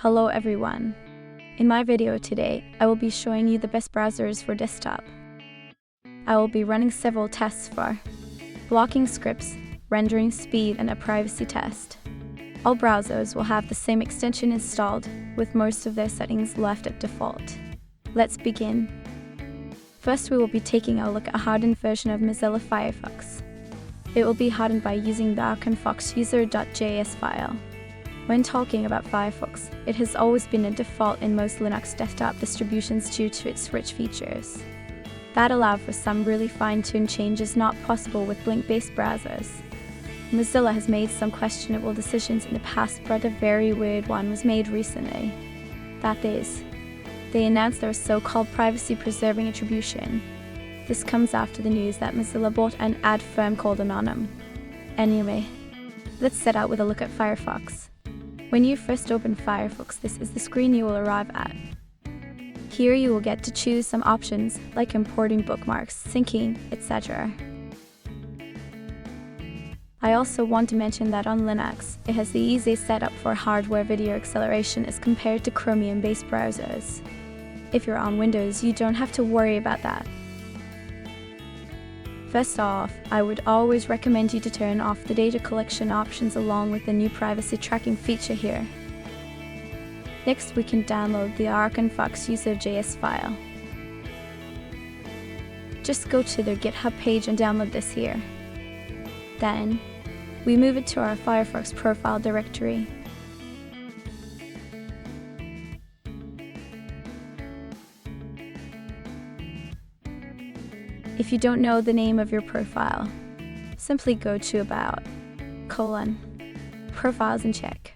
Hello everyone. In my video today, I will be showing you the best browsers for desktop. I will be running several tests for blocking scripts, rendering speed, and a privacy test. All browsers will have the same extension installed, with most of their settings left at default. Let's begin. First, we will be taking a look at a hardened version of Mozilla Firefox. It will be hardened by using the Firefox user.js file. When talking about Firefox, it has always been a default in most Linux desktop distributions due to its rich features that allow for some really fine-tuned changes not possible with link-based browsers. Mozilla has made some questionable decisions in the past, but a very weird one was made recently. That is, they announced their so-called privacy-preserving attribution. This comes after the news that Mozilla bought an ad firm called Anonym. Anyway, let's set out with a look at Firefox. When you first open Firefox, this is the screen you will arrive at. Here you will get to choose some options like importing bookmarks, syncing, etc. I also want to mention that on Linux, it has the easiest setup for hardware video acceleration as compared to Chromium-based browsers. If you're on Windows, you don't have to worry about that. First off, I would always recommend you to turn off the data collection options along with the new privacy tracking feature here. Next, we can download the Firefox user.js file. Just go to their GitHub page and download this here. Then, we move it to our Firefox profile directory. If you don't know the name of your profile, simply go to About, Profiles and check.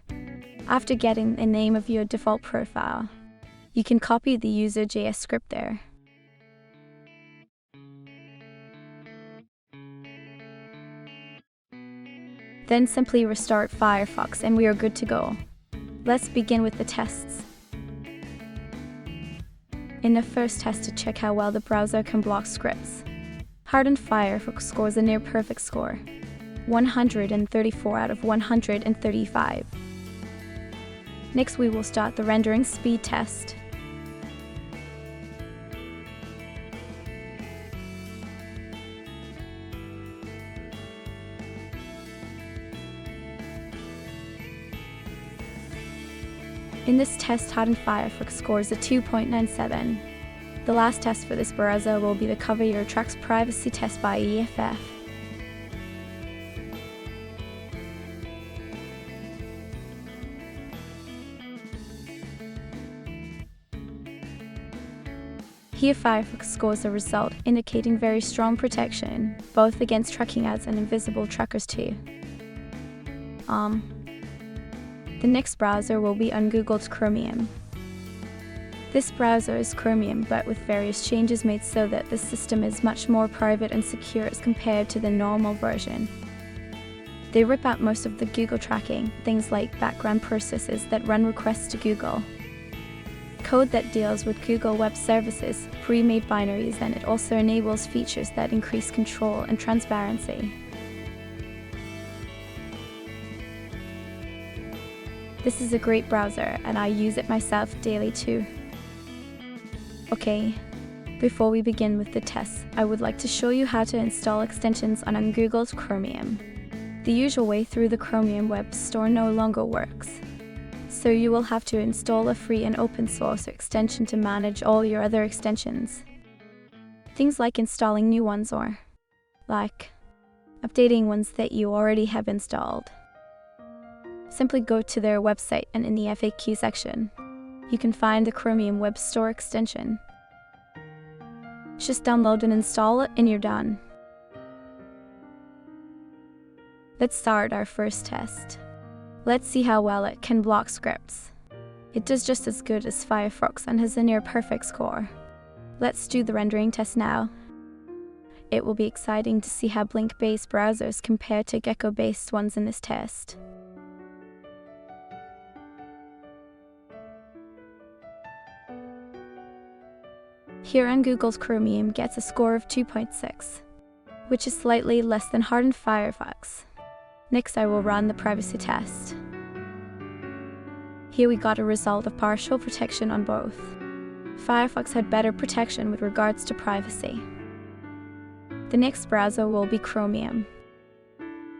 After getting the name of your default profile, you can copy the user.js script there. Then simply restart Firefox and we are good to go. Let's begin with the tests. In the first test, to check how well the browser can block scripts, hardened Firefox scores a near perfect score, 134 out of 135. Next, we will start the rendering speed test. In this test, hardened Firefox scores a 2.97. The last test for this browser will be the Cover Your Tracks privacy test by EFF. Here Firefox scores a result indicating very strong protection, both against tracking ads and invisible trackers too. The next browser will be Ungoogled Chromium. This browser is Chromium, but with various changes made so that the system is much more private and secure as compared to the normal version. They rip out most of the Google tracking, things like background processes that run requests to Google, code that deals with Google Web Services, pre-made binaries, and it also enables features that increase control and transparency. This is a great browser, and I use it myself daily too. Okay, before we begin with the tests, I would like to show you how to install extensions on Ungoogled Chromium. The usual way through the Chromium web store no longer works, so you will have to install a free and open source extension to manage all your other extensions. Things like installing new ones or, like, updating ones that you already have installed. Simply go to their website and in the FAQ section, you can find the Chromium Web Store extension. Just download and install it and you're done. Let's start our first test. Let's see how well it can block scripts. It does just as good as Firefox and has a near perfect score. Let's do the rendering test now. It will be exciting to see how Blink-based browsers compare to Gecko-based ones in this test. Here Ungoogled Chromium gets a score of 2.6, which is slightly less than hardened Firefox. Next, I will run the privacy test. Here we got a result of partial protection on both. Firefox had better protection with regards to privacy. The next browser will be Chromium.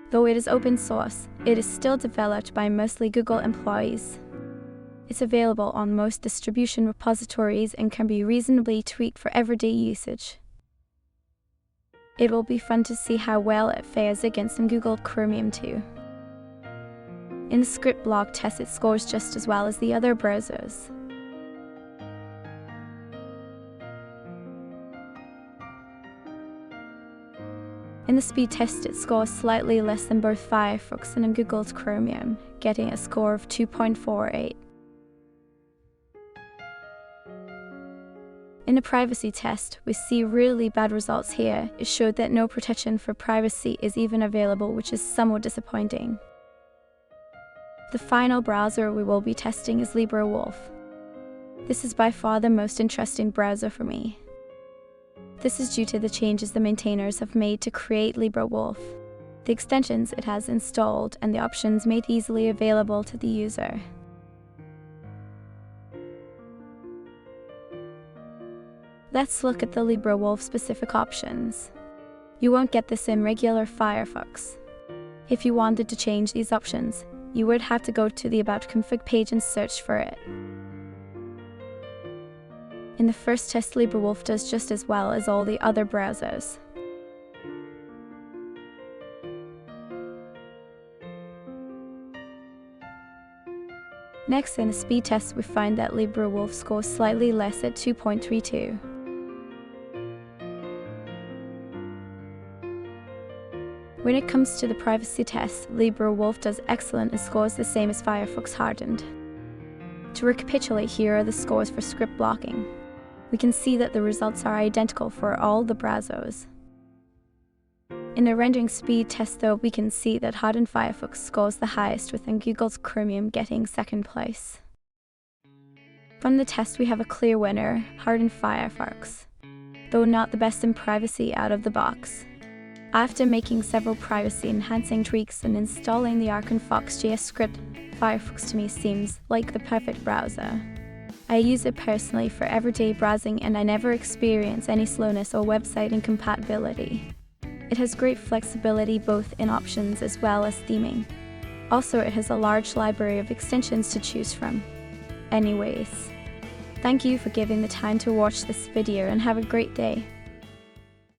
Though it is open source, it is still developed by mostly Google employees. It's available on most distribution repositories and can be reasonably tweaked for everyday usage. It will be fun to see how well it fares against Ungoogled Chromium too. In the script block test, it scores just as well as the other browsers. In the speed test, it scores slightly less than both Firefox and Ungoogled Chromium, getting a score of 2.48. In the privacy test, we see really bad results here. It showed that no protection for privacy is even available, which is somewhat disappointing. The final browser we will be testing is Librewolf. This is by far the most interesting browser for me. This is due to the changes the maintainers have made to create Librewolf, the extensions it has installed, and the options made easily available to the user. Let's look at the Librewolf specific options. You won't get this in regular Firefox. If you wanted to change these options, you would have to go to the About config page and search for it. In the first test, Librewolf does just as well as all the other browsers. Next, in the speed test, we find that Librewolf scores slightly less at 2.32. When it comes to the privacy test, Librewolf does excellent and scores the same as Firefox hardened. To recapitulate, here are the scores for script blocking. We can see that the results are identical for all the browsers. In the rendering speed test though, we can see that hardened Firefox scores the highest, with Ungoogled Chromium getting second place. From the test we have a clear winner, hardened Firefox, though not the best in privacy out of the box. After making several privacy-enhancing tweaks and installing the Fox.js script, Firefox to me seems like the perfect browser. I use it personally for everyday browsing and I never experience any slowness or website incompatibility. It has great flexibility both in options as well as theming. Also, it has a large library of extensions to choose from. Anyways, thank you for giving the time to watch this video and have a great day.